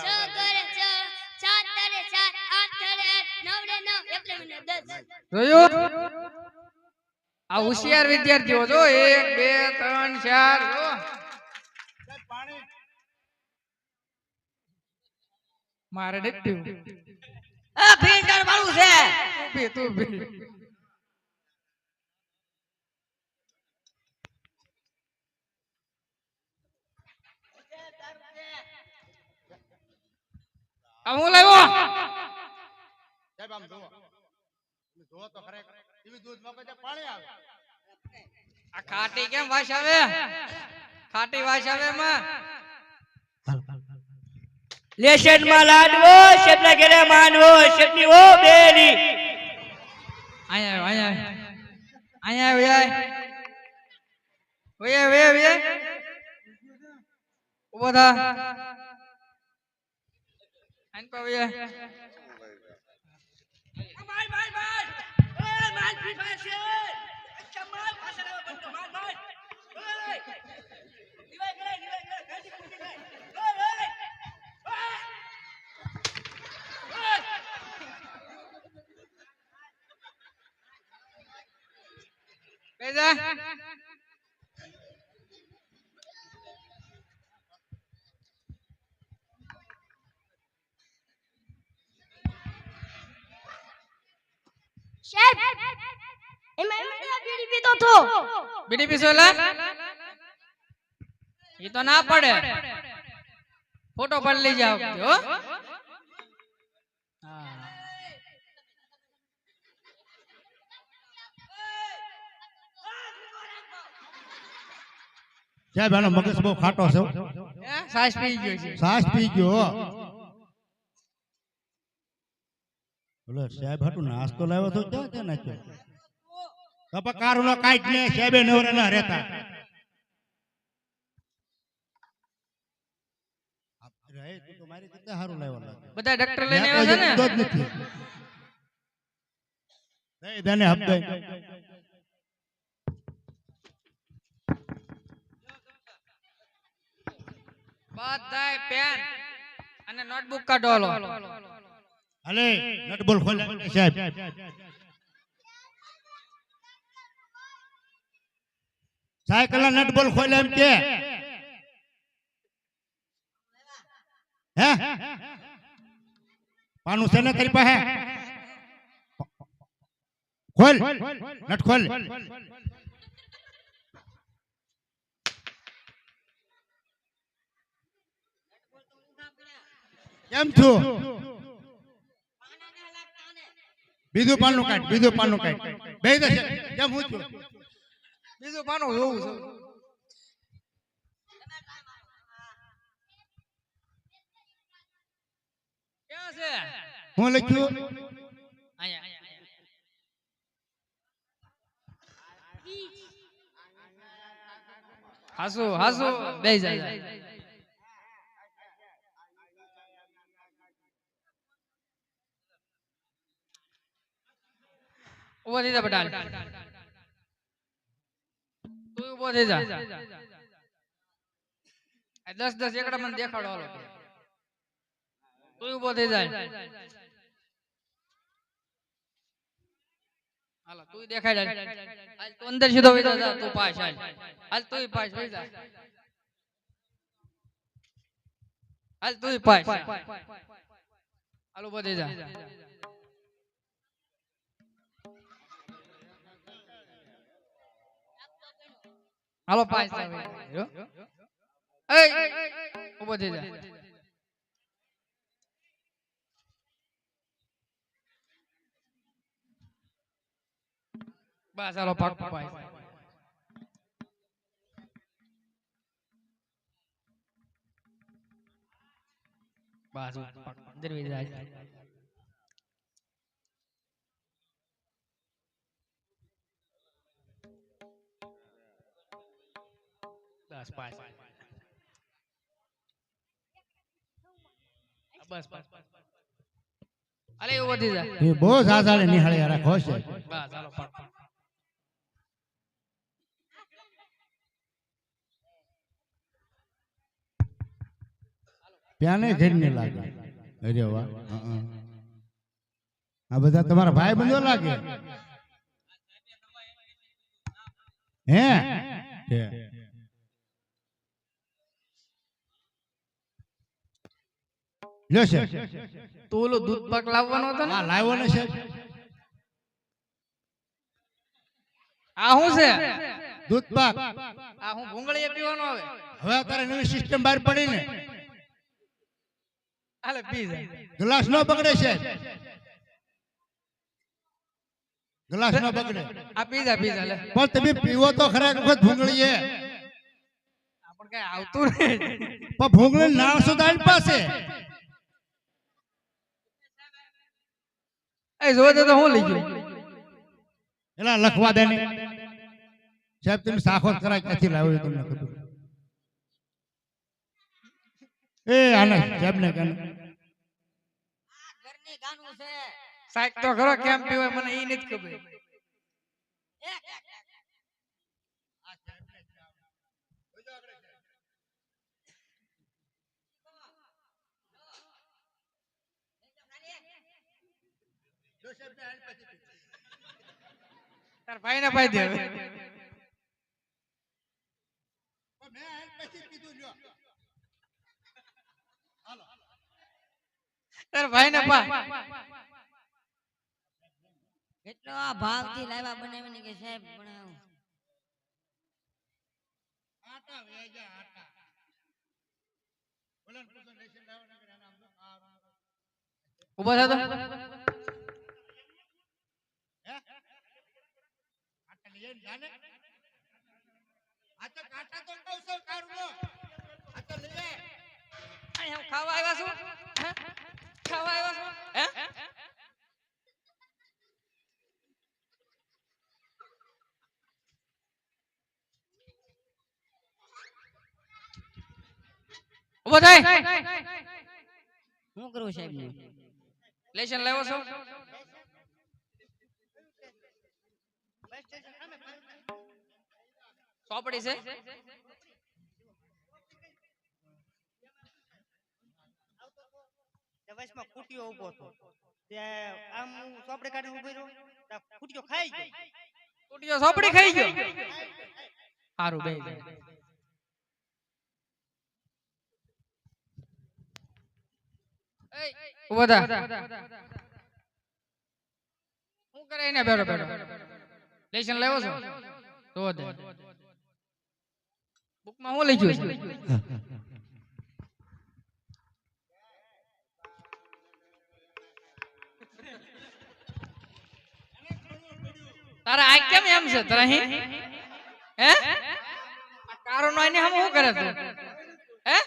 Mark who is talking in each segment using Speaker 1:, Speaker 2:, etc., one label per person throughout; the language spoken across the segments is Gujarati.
Speaker 1: છ કરે છ, સાત તરે સાત, આઠ તરે આઠ, નવ રે નવ, એકલે મને 10.
Speaker 2: જોયું આ હોશિયાર વિદ્યાર્થીઓ જો 1 2 3 4 જો મારે ડેક્ટિવ
Speaker 3: આ ફિલ્ટર વાળું છે
Speaker 2: તું બી હું લાવ્યો
Speaker 4: સાહેબ આમ જોવો જોવો તો ખરેખર એવી દૂધ માં પછી પાણી આવે
Speaker 2: આ ખાટી કેમ વાસ આવે ખાટી વાસ આવે માં
Speaker 3: લેશન માં લાડવો શેપના ઘરે માનવો શેપની ઓ બેરી
Speaker 2: અહીંયા ઓય ઉભો થા આન પાવે બેજા
Speaker 1: સાહેબ એમાં બીડી પીતો તો
Speaker 2: બીડી પીસોલા એ તો ના પડે ફોટો પાડી લઈ જાવ હો હા
Speaker 4: સાહેબ આનો મગજ બહુ ખાટો છે
Speaker 2: સાસ પી ગયો છે
Speaker 4: સાસ પી ગયો બોલો સાહેબ હાટુ નાસ્તો લાવ્યો તો ક્યાં ક્યાં નાખ્યો કપા કારુનો કાઈટ ને સાહેબે નવરા ના રહેતા રહે તું તો મારી કરતા હારું લાવ્યો લાગે
Speaker 2: બધા ડોક્ટર લઈને આવ્યા છે ને
Speaker 4: તો જ નથી દઈ દને હબદઈ
Speaker 2: બધાય પેન અને નોટબુક કાઢો લો
Speaker 4: અલે નટ બોલ ખોલ સાહેબ સાયકલ ના નટ બોલ ખોલ એમ કે હે પાનું છે ને તારી પાસે ખોલ નટ ખોલ કેમ છો બીજું પાનું કાઢ બે દે કેમ હું છું
Speaker 2: બીજું પાનું જોવું છે ક્યાં છે
Speaker 4: હું લખ્યું
Speaker 2: અહીંયા હાસુ બે જાય ઉભો થઈ જા બટાલ તું ઉભો થઈ જા 10 એકડા મને દેખાડો હાલો તું ઉભો થઈ જાય હાલો તું દેખાડ હાલ તું અંદર સીધો વઈ જા તું પાસ હાલ તું પાસ વઈ જા હાલ તું પાસ હાલ ઉભો થઈ જા હાલો પાસ આવે એ ઉભો થઈ જા બસ હાલો પાક પાસ બસ અંદર વી જાય બસ પાસ બસ અલે ઉભો થઈ જા
Speaker 4: એ બહુ ઝાઝાળે નિહાળે રાખો છે
Speaker 2: બસ હાલો પાક
Speaker 4: પ્યાને ઘર ને લાગે. અરે વાહ. આ બધા તમારા ભાઈ બંધો લાગે. હે લ્યો છે.
Speaker 2: તો ઓલો દૂધ પાક લાવવાનો હતો ને
Speaker 4: આ લાવ્યો ને છે.
Speaker 2: આ શું છે?
Speaker 4: દૂધ પાક.
Speaker 2: આ હું ભૂંગળીએ પીવાનો આવે.
Speaker 4: હવે અત્યારે નવી સિસ્ટમ બહાર પડી ને.
Speaker 2: હાલે પી જા.
Speaker 4: ગ્લાસ નો બગડે છે. ગ્લાસ નો બગડે.
Speaker 2: આ પી જા લે.
Speaker 4: પણ તમે પીવો તો ખરા વખત ભૂંગળીએ.
Speaker 2: આપણ કઈ આવતું નહીં.
Speaker 4: પણ ભૂંગળી નાળસો તારી પાસે.
Speaker 2: એ જોવે તો હું લઈ ગયો.
Speaker 4: એલા લખવા દે ને. સાહેબ તમે સાખો કરાય ક્યાંથી લાવ્યો તમને ખબર. એ આને સાહેબ ને કને.
Speaker 1: ઘરની ગાનું છે
Speaker 2: સાહેબ તો ખરો કેમ પીવાય મને ઈ નથી ખબર. તાર ભાઈ ને પાઈ દે. તાર ભાઈ ને પા.
Speaker 1: કેટલો આ ભાવથી લાવ્યા બનાવીને કે સાહેબ બનાવું.
Speaker 2: ઉભા થા તો. ખાવા આવ્યા છું. ખાવા આવ્યા છું. હે ઉભો થાય.
Speaker 1: શું કરું સાહેબ ને?
Speaker 2: લેશન લાવ્યો છો? ચોપડી છે.
Speaker 3: દવાઈમાં કુટીઓ ઉભો હતો. ત્યાં આમ હું ચોપડે કાઢીને ઉભો રહ્યો. ત્યાં કુટીઓ ખાઈ ગયો.
Speaker 2: કુટીઓ ચોપડી ખાઈ ગયો. સારું બે ઉભો થા. હું કરે એને બેઠો બેઠો. લેશન લાવ્યો છો? તો દે. બુકમાં હું લઈ ગયો છું? તારા આ કેમ એમ છે તારા હે? હે? કારો નો એને હમ શું કરે તું? હે?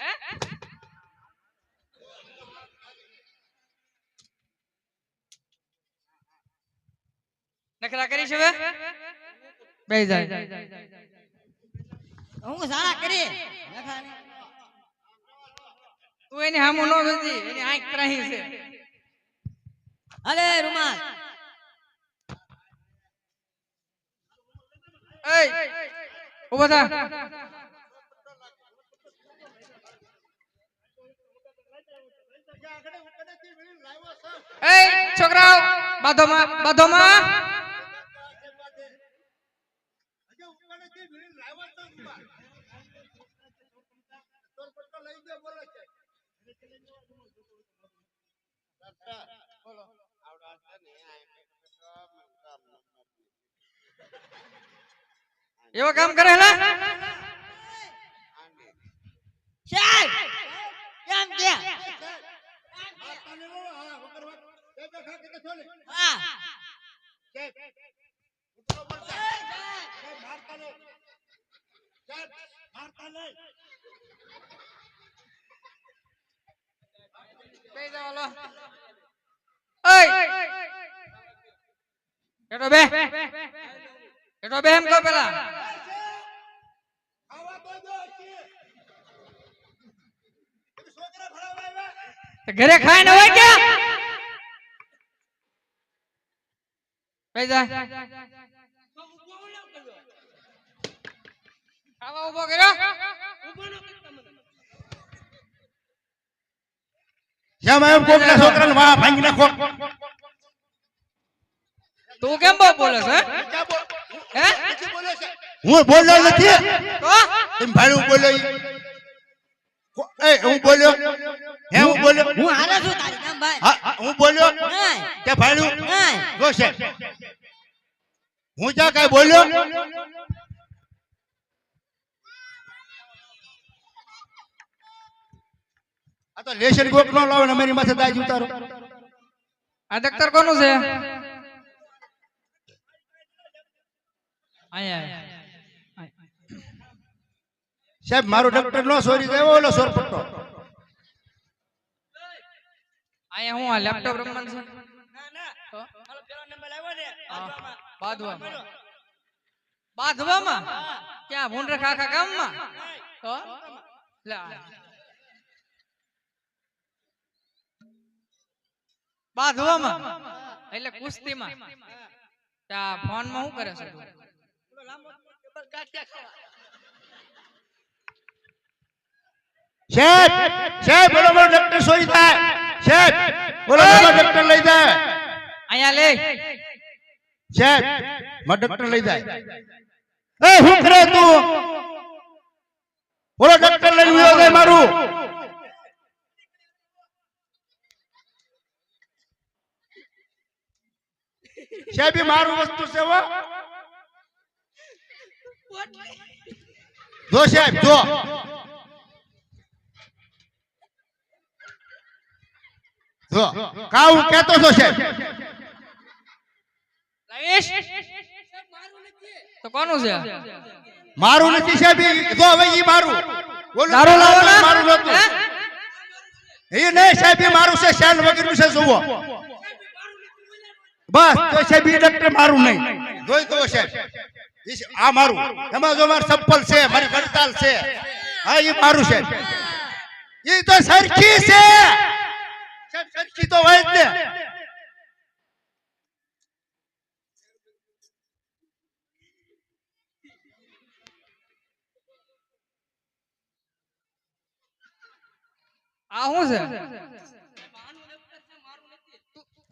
Speaker 2: નખરા કરી છે હવે? બેહી જાય.
Speaker 1: હું સારા કરી
Speaker 2: તું એની હામું નો જોતી. એની આંખ ત્રાહી છે.
Speaker 1: અરે રૂમાલ
Speaker 2: એય ઉભો થા. એય છોકરાઓ બાધોમાં એવો કામ કરે ને.
Speaker 1: સાહેબ કેમ કે હા
Speaker 2: બેહી જાઓ લો. એય એટો બે. એટો બે એમ કહો પેલા. ઘરે ખાઈને હોય ક્યાં? બેહી જા. ખાવા ઉભો કર્યો.
Speaker 4: જેમ એમ કોકના છોકરાને વાહ ભાંગી નાખો.
Speaker 2: તું કેમ બહુ બોલે છે હે
Speaker 4: હું બોલ્યો નથી.
Speaker 2: તો
Speaker 4: એમ ભાઈ હું બોલ્યો એ હું બોલ્યો હે હું બોલ્યો
Speaker 5: હું હારે છું તારી કેમ ભાઈ
Speaker 4: હા હા, હું બોલ્યો
Speaker 5: નહીં
Speaker 4: કે ભાઈ
Speaker 5: નહીં
Speaker 4: જો છે હું ક્યાં કઈ બોલ્યો. આ તો લેશન કોક નો લાવો ને અમારી માથે દાજ ઉતારો.
Speaker 2: આ દફતર કોનું છે આયા
Speaker 4: સાહેબ મારો ડોક્ટર નો સોરી દેવો ઓલો સોરપટ્ટો.
Speaker 2: આયા હું આ લેપટોપ રમવાનું છે
Speaker 3: ના ના હાલો પેલો નંબર આવ્યો ને
Speaker 2: બાંધવામાં બાંધવામાં ક્યાં ભૂંડર ખાખા ગામમાં તો લે આ. બાંધવામાં એટલે કુસ્તીમાં ત્યાં ફોનમાં શું કરે છે તું?
Speaker 3: પેલો લાંબો પેપર કાઢ્યા ખાવા
Speaker 4: સાહેબ સાહેબ બોલો મારો ડોક્ટર સોરી થાય. સાહેબ બોલો મારો ડોક્ટર લઈ જાય.
Speaker 2: અહીંયા લે
Speaker 4: સાહેબ મારો ડોક્ટર લઈ જાય. એ હું કરે તું બોલો ડોક્ટર લઈ ગયો છે મારું. સાહેબ એ મારું વસ્તુ છે હો. જો સાહેબ જો જો કા હું કહેતો છો સાહેબ.
Speaker 2: લાવીશ તો કોનું છે
Speaker 4: મારું નથી સાહેબ ઈ જો હવે ઈ મારું બોલો
Speaker 2: દારૂ લાવો ને
Speaker 4: મારું નતું
Speaker 2: હે?
Speaker 4: એ નહીં સાહેબ ઈ મારું છે શાન વગરનું છે જુઓ બસ તો સાહેબ ઈ ડોક્ટર મારું નહીં જોઈ તો સાહેબ આ મારું એમાં જો મારું ચપ્પલ છે મારી વડતાલ છે હા ઈ મારું છે ઈ તો સરખી છે સાહેબ સરખી તો હોય જ ને.
Speaker 2: આ શું છે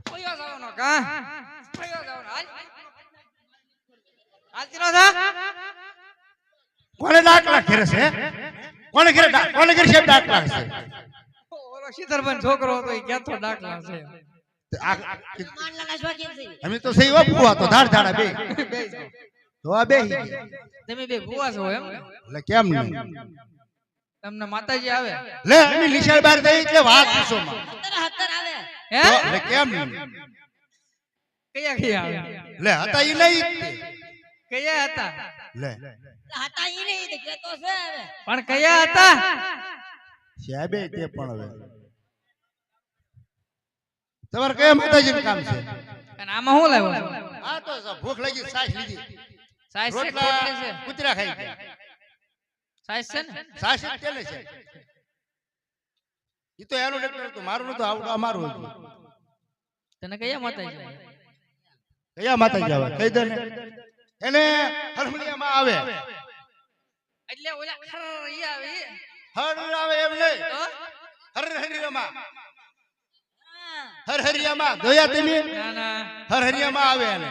Speaker 2: કયો જવાનો કા કયો જવાનો હાલ હાલતી નો થા
Speaker 4: કોને દાખલા ખેરે છે કોને ખેરે કોને ખેરે સાહેબ દાખલા છે
Speaker 2: ઓલો શીતળભાઈ છોકરો હતો એ કેતો દાખલા છે
Speaker 5: માનલાના શોખીન છે
Speaker 4: અમે તો સહી વાપુઆ તો ધાર ધાડા બે તો આ બે
Speaker 2: તમે બે ભૂવા છો એમ
Speaker 4: એટલે કેમ નહીં
Speaker 2: તમને માતાજી આવે
Speaker 4: લે અમે નિશાળ બાર દઈ એટલે વાત પૂછો માં
Speaker 5: હતર આવે
Speaker 2: હે
Speaker 4: તો એટલે કેમ નહીં
Speaker 2: કયા કયા આવે
Speaker 4: લે હતા ઈ નહીં
Speaker 2: કયા હતા
Speaker 4: લે
Speaker 5: હતા ઈ નહીં તો કેતો છે હવે
Speaker 2: પણ કયા હતા
Speaker 4: સાહેબે તે પણ હવે તમારે કયા માતાજીનું કામ છે
Speaker 2: અને આમાં શું લાવ્યો છો
Speaker 4: આ તો ભૂખ લાગી સાસ લીધી
Speaker 2: સાઈઝ છે
Speaker 4: રોટલા
Speaker 2: કેટલી છે
Speaker 4: કૂતરા ખાઈ ગયા
Speaker 2: સાઈઝ છે ને
Speaker 4: સાસ જ તેલે છે ઈ તો એનું ડોક્ટર હતું મારું નતું આવડું અમારું હતું
Speaker 2: તને કયા માતાજી આવે?
Speaker 4: કયા માતાજી આવે કહી દે ને એને હરમલિયામાં આવે
Speaker 2: એટલે ઓલા ખર ઈ આવે ઈ.
Speaker 4: હર આવે એમ નહીં
Speaker 2: તો
Speaker 4: હર હરિયામાં હર હરિયામાં દોયા તમે
Speaker 2: ના ના
Speaker 4: હર હરિયામાં આવે એને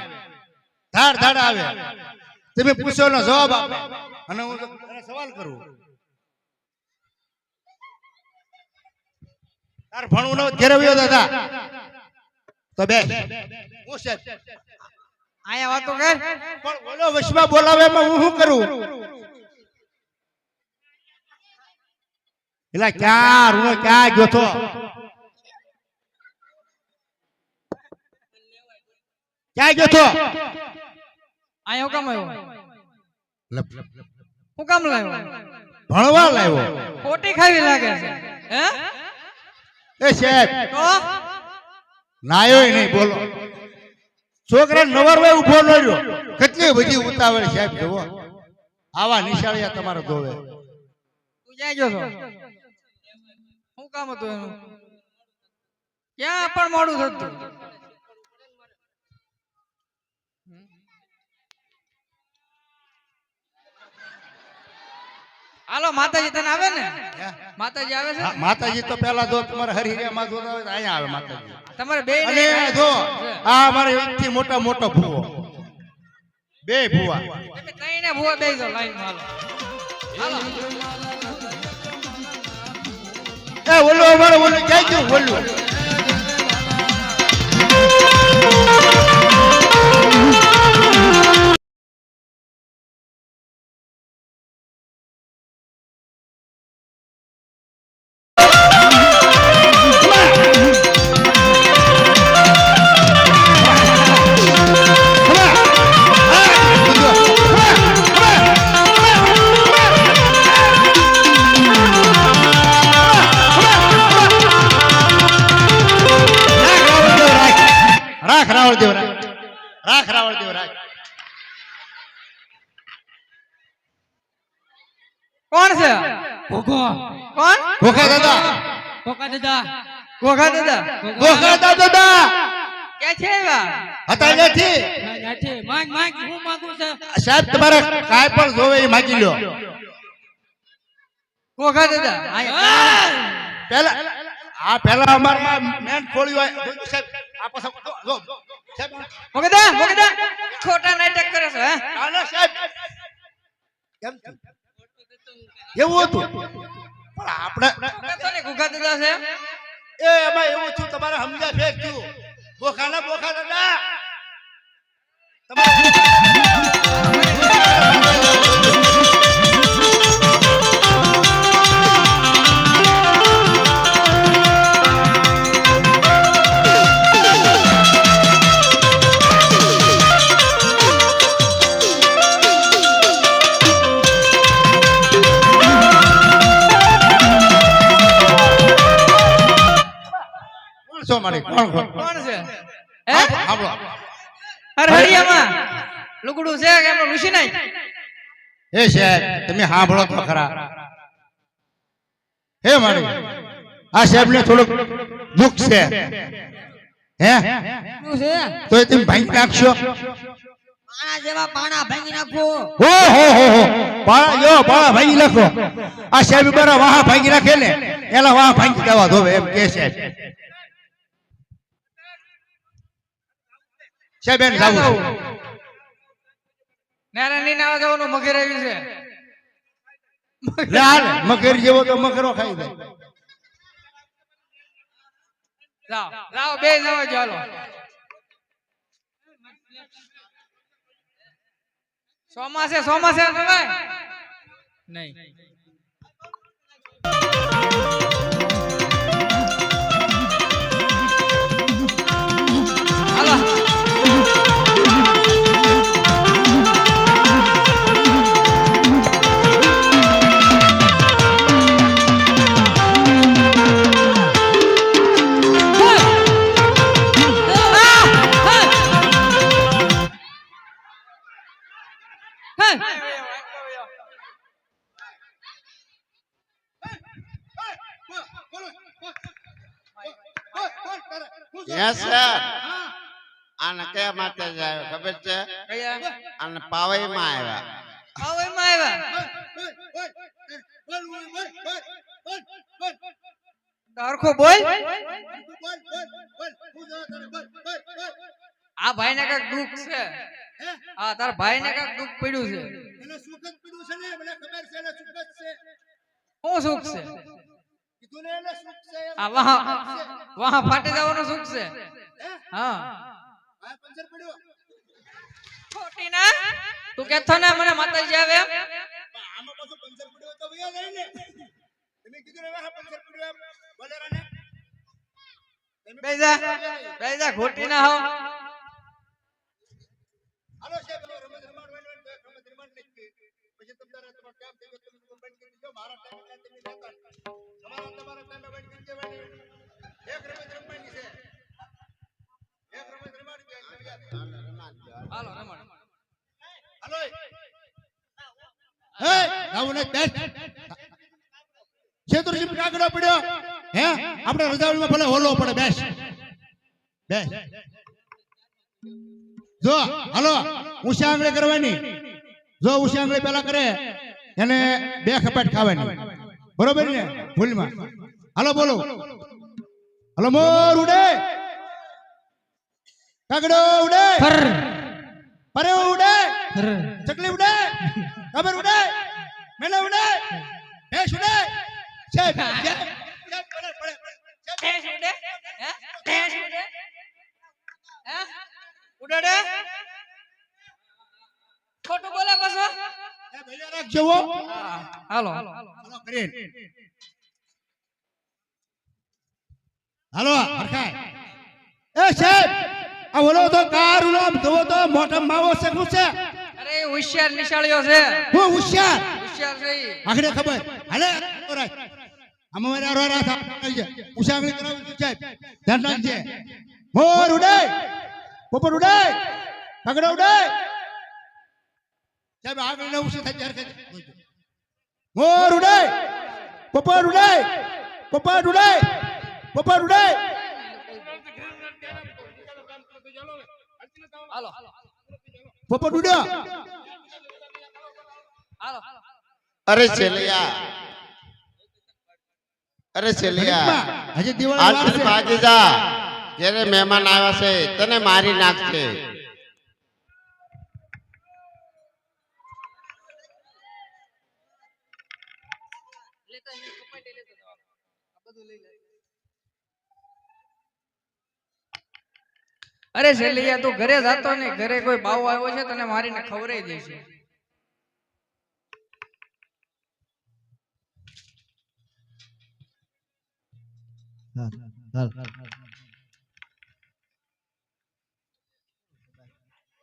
Speaker 4: ધાર ધાડ આવે તમે પૂછો નો જવાબ આપે અને હું તને સવાલ કરું તાર ભણવું ન ઘેરે વયો દાદા તો બે હું છે
Speaker 2: આયા વાતો કર
Speaker 4: પણ બોલો વશમાં બોલાવે એમાં હું શું કરું એલા ક્યાં રૂનો ક્યાં ગયો તો ક્યાં ગયો તો
Speaker 2: આયા હું કામ આવ્યો હું કામ લાવ્યો
Speaker 4: ભણવા લાવ્યો
Speaker 2: ખોટી ખાવી લાગે છે હે
Speaker 4: એ સાહેબ
Speaker 2: તો
Speaker 4: નાયો નહીં બોલો છોકરા નવરવાય ઉભો ન રહ્યો કેટલી બધી ઉતાવળ સાહેબ જોવો આવા નિશાળિયા તમારે ધોવે
Speaker 2: તું ક્યાં ગયો છો શું કામ હતું એનું ક્યાં પણ મોડું થતું હાલો માતાજી તને આવે ને
Speaker 4: હે?
Speaker 2: માતાજી આવે છે
Speaker 4: હા, માતાજી તો પેલા જો તમારે હરિહરિયામાં જોતા હોય તો અહીંયા આવે માતાજી.
Speaker 2: તમારે બે
Speaker 4: અને જો આ અમારે એકથી મોટો ભૂવો, બે ભૂવા.
Speaker 2: તમે ત્રણે ભૂવા બેસી જાઓ લાઈન માં હાલો
Speaker 4: એ ઓલો અમારે ઓલું ક્યાં ગયું ઓલું? રાખ રાવળદેવ રાખ.
Speaker 2: કોણ છે કોણ
Speaker 4: ગોખા દાદા
Speaker 2: કોકા દાદા કે છે એવા
Speaker 4: હતા નથી
Speaker 2: હું માંગુ છું
Speaker 4: સાહેબ, તમારે કાંઈ પણ જોવે એ માગી લ્યો.
Speaker 2: કોકા દાદા
Speaker 4: પેલા અમારમાં મેન ખોળી હોય સાહેબ. આ પાછા જો સાહેબ,
Speaker 2: મોગદા ખોટા નાટક કરે છે હે
Speaker 4: ના સાહેબ કેમ થયું? એવું હતું પણ આપણે
Speaker 2: તો ને કોકા દાદા છે
Speaker 4: એ એમાં એવું થયું, તમારે સમજ્યા ફેક થયું. બોખા દાદા
Speaker 2: કોણ છે હે
Speaker 4: સાંભળો.
Speaker 2: અરે હરિયામાં લુગડું છે કે એમનું ઋષિ નહીં
Speaker 4: હે સાહેબ, તમે સાંભળો તો ખરા. હે મારી આ સાહેબ ને થોડુંક દુઃખ છે. હે
Speaker 5: શું છે
Speaker 4: તો એ તમે ભાંગી નાખશો.
Speaker 5: પાણા જેવા પાણા ભાંગી નાખો
Speaker 4: હો પાળા ભાંગી નાખો. આ સાહેબ બરા વાહ ભાંગી નાખે ને એલા વાહ ભાંગી દેવા ધોવે એમ કે છે સાહેબ. એને જાવું છે.
Speaker 2: નારાયણ ના જવાનું મગર આવ્યું છે
Speaker 4: લાલ મગર જેવો તો મગરો ખાઈ જાય.
Speaker 2: લાવો બે જવા ચાલો સોમાસે નવાય નહીં હાલો
Speaker 6: Yes, sir. આને કયા માટે જ આવ્યો ખબર છે?
Speaker 2: કયા
Speaker 6: આને પાવઈમાં આવ્યા.
Speaker 2: આવો એમાં આવ્યા હરખો બોલ આ ભાઈ ને કઈક દુઃખ છે હા તારા ભાઈ ને કઈક દુઃખ પડ્યું છે શું સુખ છે આ વાહ ફાટી જવાનું સુખ છે હા ખોટી ના તું કેતો ને મને માતાજી આવે એમ બેજા ખોટી ના હો હાલો રમણ
Speaker 4: હે રાવણ બેસ છેતરજી કાગડો પડ્યો હે આપણે રજાવળમાં ભલે હોલો પડે બેસ બેસ જો હાલો ઊંચા આંગળે કરવાની જો ઊંચા આંગળે પેલા કરે એને 2 ખપાટ ખાવાની બરોબર ને ભૂલમાં હાલો બોલો હાલો મોર ઉડે કાગડો ઉડે પરે ઉડે ચકલી ઉડે કબર ઉડે મેલા ઉડે ભેંસ ઉડે સાહેબ
Speaker 2: ભેંસ ઉડે હે ભેંસ ઉડે હે ઉડે ખોટું બોલે પાછો
Speaker 4: રાખજો હો.
Speaker 2: હાલો
Speaker 4: હાલો કરીને હાલો હરખાય એ સાહેબ આ ઓલો તો કાર ઉલો ધોવો તો મોઢા માવો છે શું છે
Speaker 2: અરે હોશિયાર નિશાળ્યો છે
Speaker 4: હું હોશિયાર
Speaker 2: હોશિયાર છે ઈ.
Speaker 4: આગળ ખબર હાલે ઓરાય અમારે રોરા થા ઉસાગણી કરાવું છું સાહેબ ધ્યાન રાખજે મોર ઉડે પોપર ઉડે કાગડો ઉડે સાહેબ આગળ ને ઉસી થાય ત્યારે મોર ઉડે પોપર ઉડે પોપર ઉડે પોપર ઉડે
Speaker 2: હાલો
Speaker 4: પોપર ઉડ્યો
Speaker 2: હાલો
Speaker 6: અરે છેલિયા
Speaker 4: હજી દિવાળી વાર
Speaker 6: આજથી
Speaker 4: છે
Speaker 6: ભાગી જા ઘેરે મહેમાન આવ્યા છે તને મારી નાખશે
Speaker 2: અરે શેલિયા તું ઘરે જાતો ને ઘરે કોઈ બાવો આવ્યો છે તને મારીને ખવરાઈ દેશે
Speaker 4: હાલ